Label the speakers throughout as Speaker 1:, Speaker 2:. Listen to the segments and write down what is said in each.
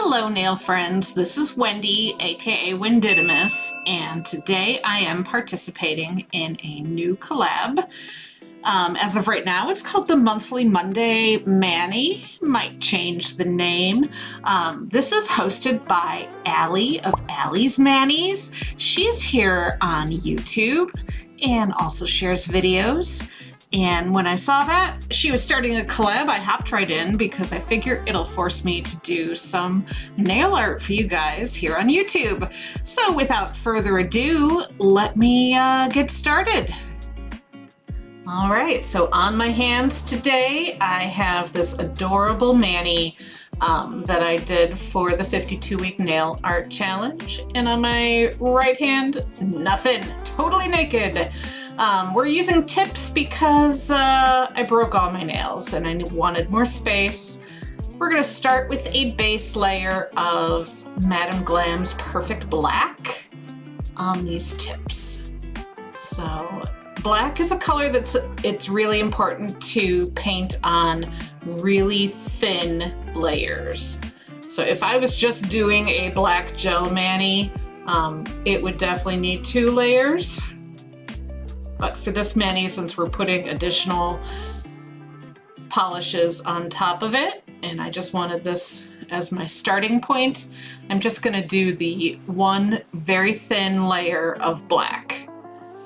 Speaker 1: Hello nail friends, this is Wendy, aka Wendidimus, and today I am participating in a new collab. As of right now, it's called the Monthly Monday Mani. Might change the name. This is hosted by Allie of Allie's Manis. She's here on YouTube and also shares videos. And when I saw that she was starting a collab, I hopped right in because I figure it'll force me to do some nail art for you guys here on YouTube. So without further ado, let me get started. All right, so on my hands today, I have this adorable mani that I did for the 52-week nail art challenge. And on my right hand, nothing, totally naked. We're using tips because I broke all my nails and I wanted more space. We're gonna start with a base layer of Madam Glam's Perfect Black on these tips. So black is a color it's really important to paint on really thin layers. So if I was just doing a black gel mani, it would definitely need 2 layers. But for this mani, since we're putting additional polishes on top of it, and I just wanted this as my starting point, I'm just gonna do the one very thin layer of black.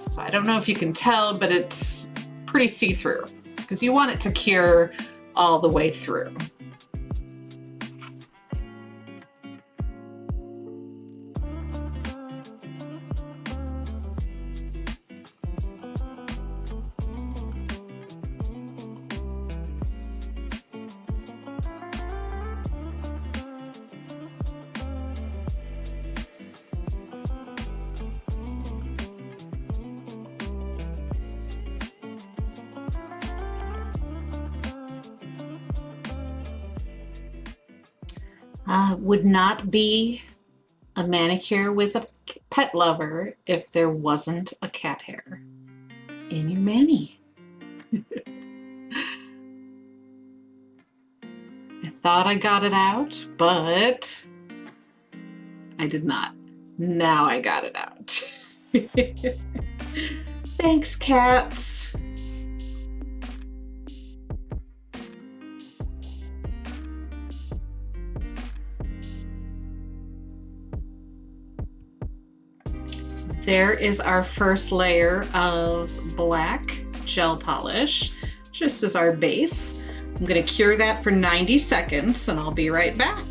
Speaker 1: So I don't know if you can tell, but it's pretty see-through because you want it to cure all the way through. Would not be a manicure with a pet lover if there wasn't a cat hair in your mani. I thought I got it out, but I did not. Now I got it out. Thanks, cats. There is our first layer of black gel polish, just as our base. I'm going to cure that for 90 seconds and I'll be right back.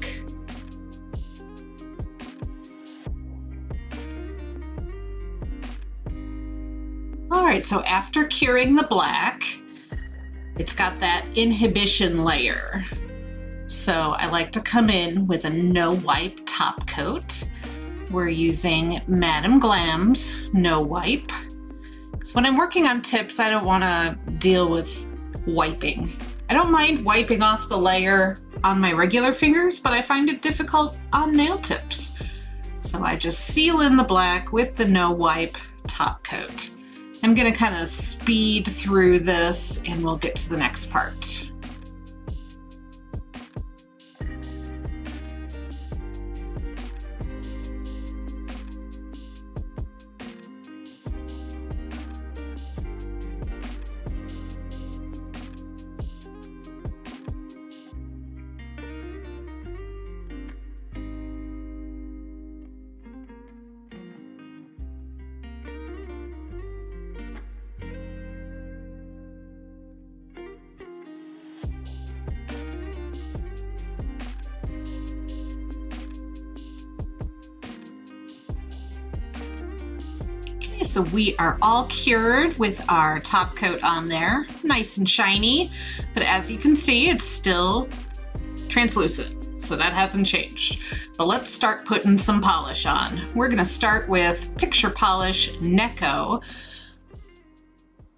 Speaker 1: All right, so after curing the black, it's got that inhibition layer. So I like to come in with a no wipe top coat. We're using Madam Glam's No Wipe. So when I'm working on tips, I don't want to deal with wiping. I don't mind wiping off the layer on my regular fingers, but I find it difficult on nail tips. So I just seal in the black with the No Wipe top coat. I'm gonna kind of speed through this and we'll get to the next part. So we are all cured with our top coat on there, nice and shiny, but as you can see, it's still translucent, so that hasn't changed. But let's start putting some polish on. We're gonna start with Picture Polish Neko.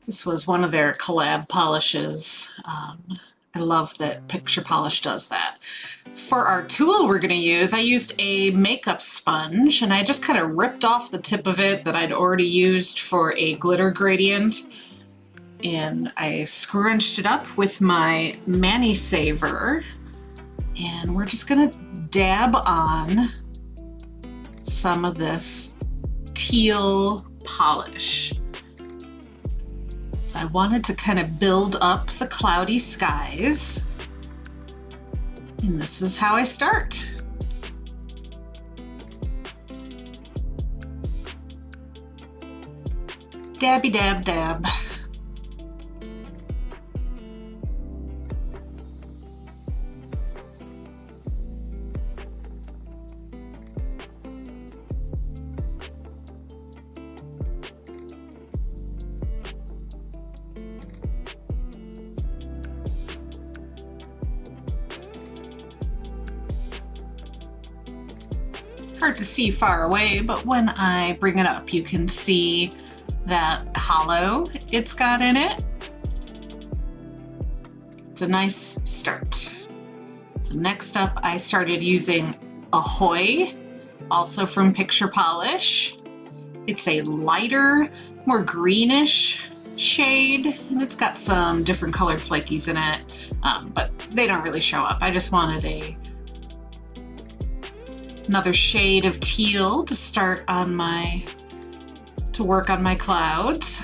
Speaker 1: This was one of their collab polishes. I love that Picture Polish does that. For our tool we're gonna use, I used a makeup sponge and I just kind of ripped off the tip of it that I'd already used for a glitter gradient. And I scrunched it up with my Mani Saver. And we're just gonna dab on some of this teal polish. So I wanted to kind of build up the cloudy skies. And this is how I start. Dabby dab dab. Hard to see far away, but when I bring it up, you can see that hollow it's got in it. It's a nice start. So next up, I started using Ahoy, also from Picture Polish. It's a lighter, more greenish shade, and it's got some different colored flakies in it, but they don't really show up. I just wanted another shade of teal to start on to work on my clouds.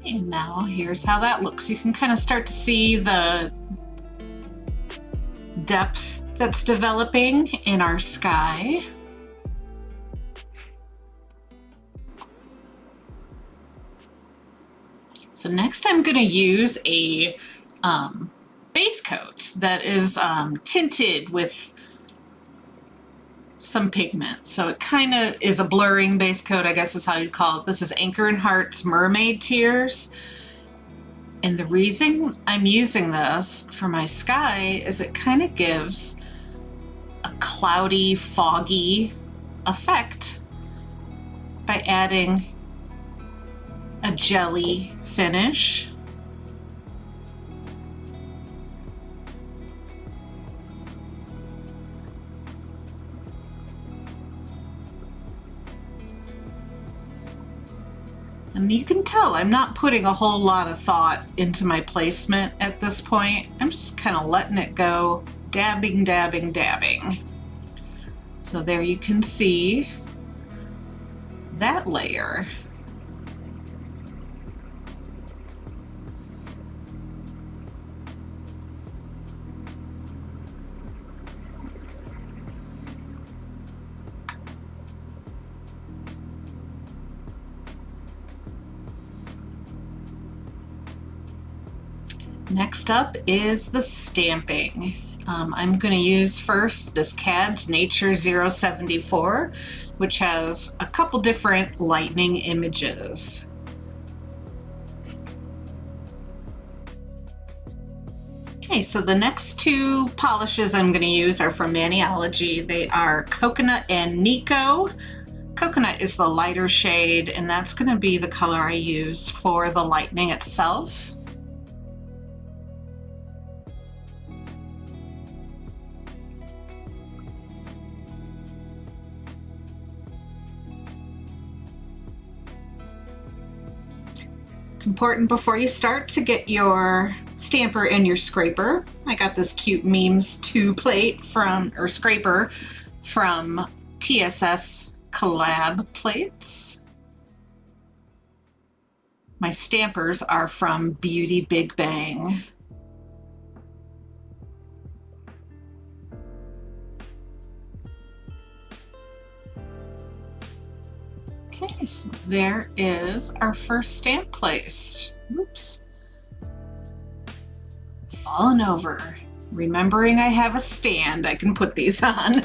Speaker 1: And now here's how that looks. You can kind of start to see the depth that's developing in our sky. So next I'm going to use a base coat that is tinted with some pigment. So it kind of is a blurring base coat, I guess is how you'd call it. This is Anchor & Heart's Mermaid Tears. And the reason I'm using this for my sky is it kind of gives a cloudy, foggy effect by adding a jelly finish. And you can tell I'm not putting a whole lot of thought into my placement at this point. I'm just kind of letting it go, dabbing, dabbing, dabbing. So there you can see that layer. Next up is the stamping. I'm going to use first this Kads Nature 074, which has a couple different lightning images. Okay, so the next two polishes I'm going to use are from Maniology. They are Coconut and Nikko. Coconut is the lighter shade, and that's going to be the color I use for the lightning itself. It's important before you start to get your stamper and your scraper. I got this cute Memes 2 plate scraper from TSS Collab plates. My stampers are from Beauty Big Bang. Okay, so there is our first stamp placed. Oops. Fallen over. Remembering I have a stand I can put these on.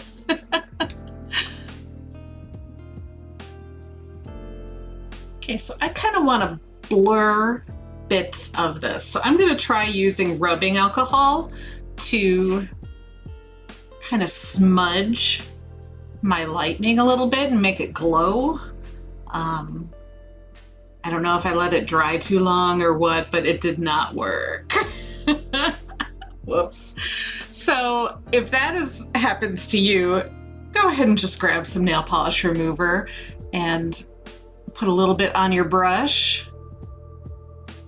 Speaker 1: Okay, so I kind of want to blur bits of this. So I'm going to try using rubbing alcohol to kind of smudge my lightning a little bit and make it glow. I don't know if I let it dry too long or what, but it did not work. Whoops. So if that happens to you, go ahead and just grab some nail polish remover and put a little bit on your brush.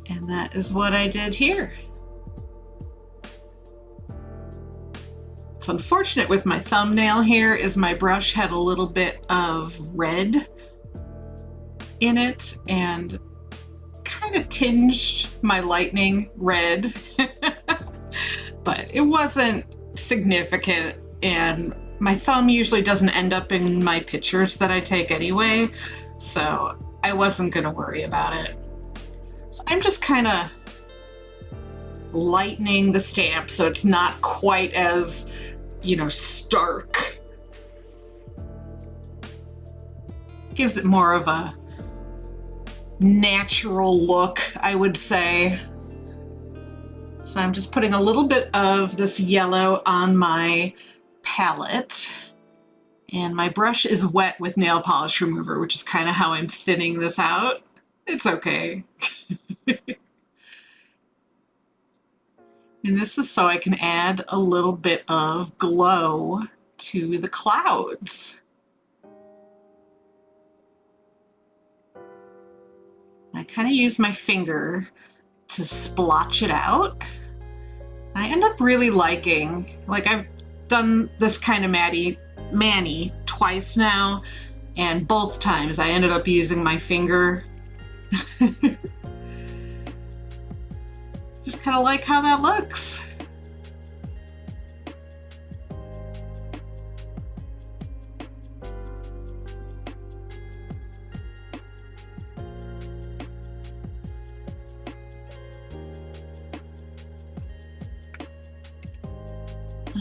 Speaker 1: And that is what I did here. It's unfortunate with my thumbnail here is my brush had a little bit of red in it and kind of tinged my lightning red, but it wasn't significant, and my thumb usually doesn't end up in my pictures that I take anyway, so I wasn't gonna worry about it. So I'm just kind of lightening the stamp so it's not quite as, you know, stark. Gives it more of a natural look, I would say. So I'm just putting a little bit of this yellow on my palette, and my brush is wet with nail polish remover, which is kind of how I'm thinning this out. It's okay. And this is so I can add a little bit of glow to the clouds. I kind of use my finger to splotch it out. I end up really liking, like I've done this kind of mani twice now, and both times I ended up using my finger. Just kind of like how that looks.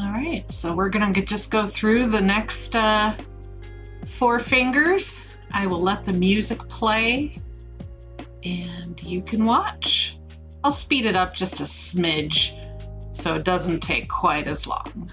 Speaker 1: All right, so we're gonna just go through the next 4 fingers. I will let the music play and you can watch. I'll speed it up just a smidge so it doesn't take quite as long.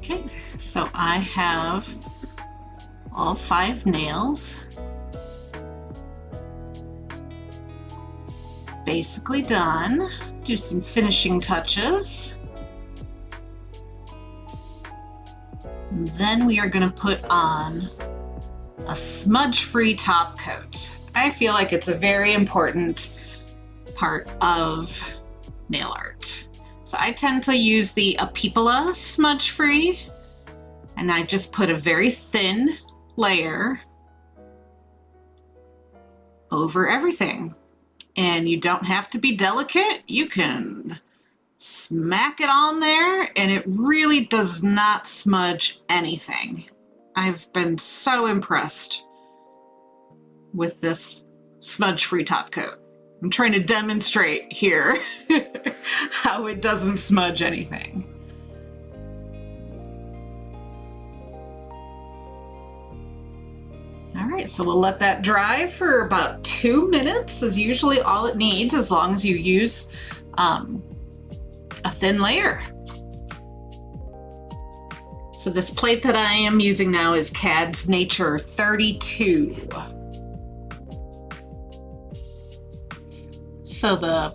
Speaker 1: Okay, so I have all 5 nails basically done. Do some finishing touches. And then we are going to put on a smudge-free top coat. I feel like it's a very important part of nail art. So I tend to use the Apipala smudge-free, and I just put a very thin layer over everything. And you don't have to be delicate. You can smack it on there and it really does not smudge anything. I've been so impressed with this smudge-free top coat. I'm trying to demonstrate here how it doesn't smudge anything. All right, so we'll let that dry for about 2 minutes is usually all it needs, as long as you use a thin layer. So this plate that I am using now is Kads Nature 32. So the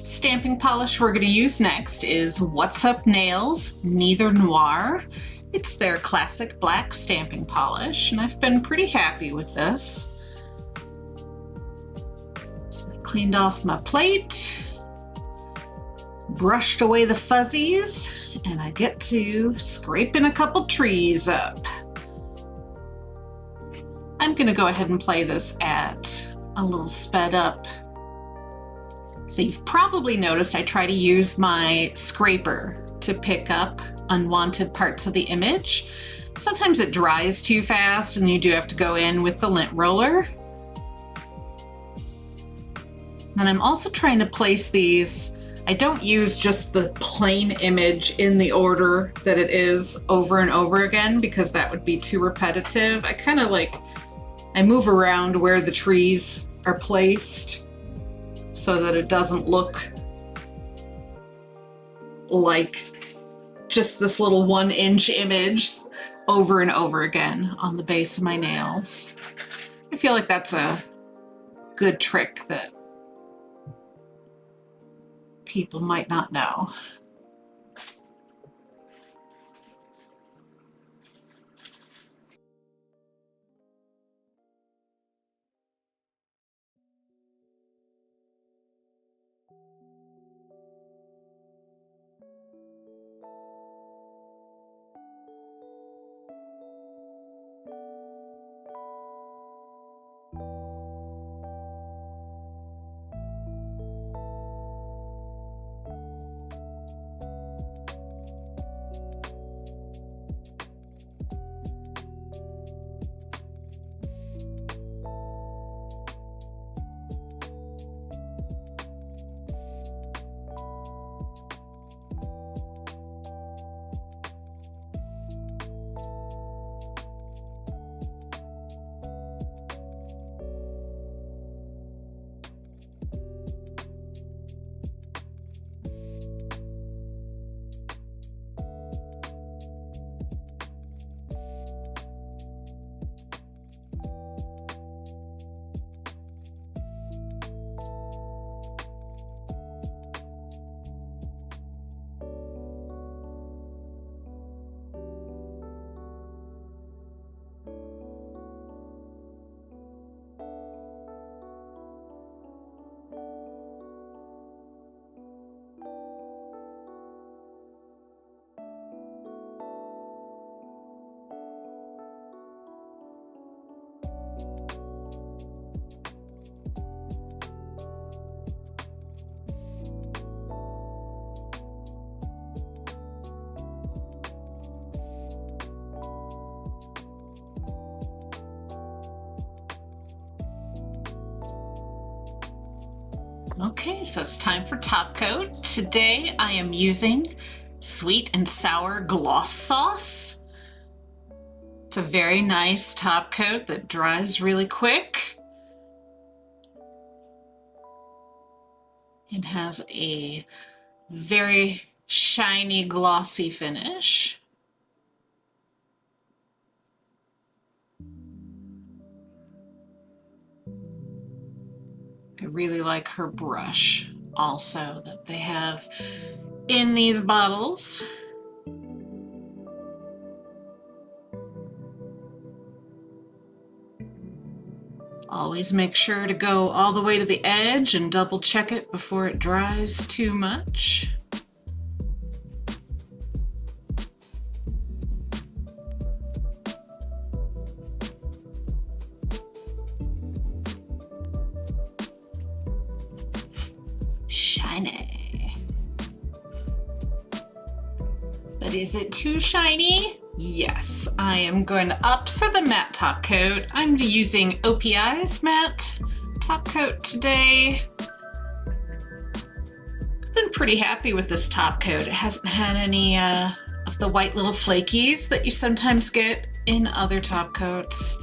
Speaker 1: stamping polish we're going to use next is What's Up Nails Neither Noir. It's their classic black stamping polish, and I've been pretty happy with this. So I cleaned off my plate, brushed away the fuzzies, and I get to scraping a couple trees up. I'm gonna go ahead and play this at a little sped up. So you've probably noticed I try to use my scraper to pick up unwanted parts of the image. Sometimes it dries too fast and you do have to go in with the lint roller. And I'm also trying to place these. I don't use just the plain image in the order that it is over and over again because that would be too repetitive. I kind of I move around where the trees are placed so that it doesn't look like just this little 1-inch image over and over again on the base of my nails. I feel like that's a good trick that people might not know. Okay, so it's time for top coat. Today I am using Sweet and Sour Gloss Sauce. It's a very nice top coat that dries really quick. It has a very shiny, glossy finish. I really like her brush also that they have in these bottles. Always make sure to go all the way to the edge and double check it before it dries too much. Shiny. But is it too shiny? Yes, I am going to opt for the matte top coat. I'm using OPI's matte top coat today. I've been pretty happy with this top coat. It hasn't had any of the white little flakies that you sometimes get in other top coats.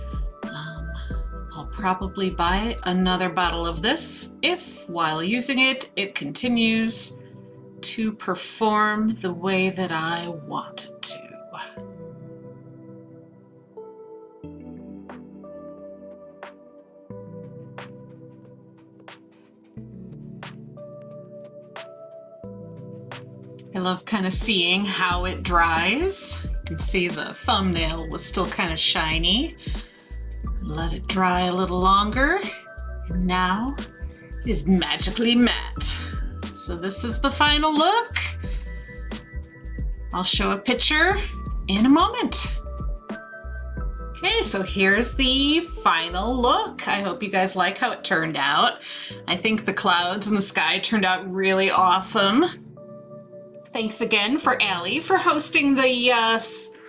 Speaker 1: I'll probably buy another bottle of this if, while using it, it continues to perform the way that I want it to. I love kind of seeing how it dries. You can see the thumbnail was still kind of shiny. Let it dry a little longer, and now it is magically matte. So this is the final look. I'll show a picture in a moment. Okay, so here's the final look. I hope you guys like how it turned out. I think the clouds in the sky turned out really awesome. Thanks again for Allie for hosting the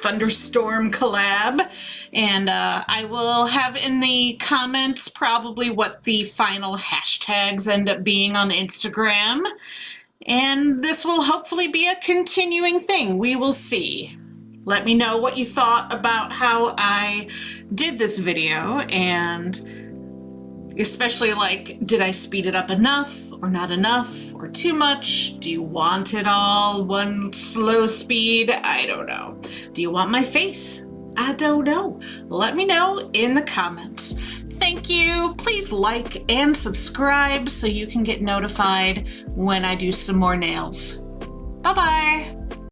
Speaker 1: Thunderstorm collab. And I will have in the comments probably what the final hashtags end up being on Instagram. And this will hopefully be a continuing thing. We will see. Let me know what you thought about how I did this video, and especially like, did I speed it up enough or not enough or too much? Do you want it all one slow speed? I don't know. Do you want my face? I don't know. Let me know in the comments. Thank you. Please like and subscribe so you can get notified when I do some more nails. Bye-bye.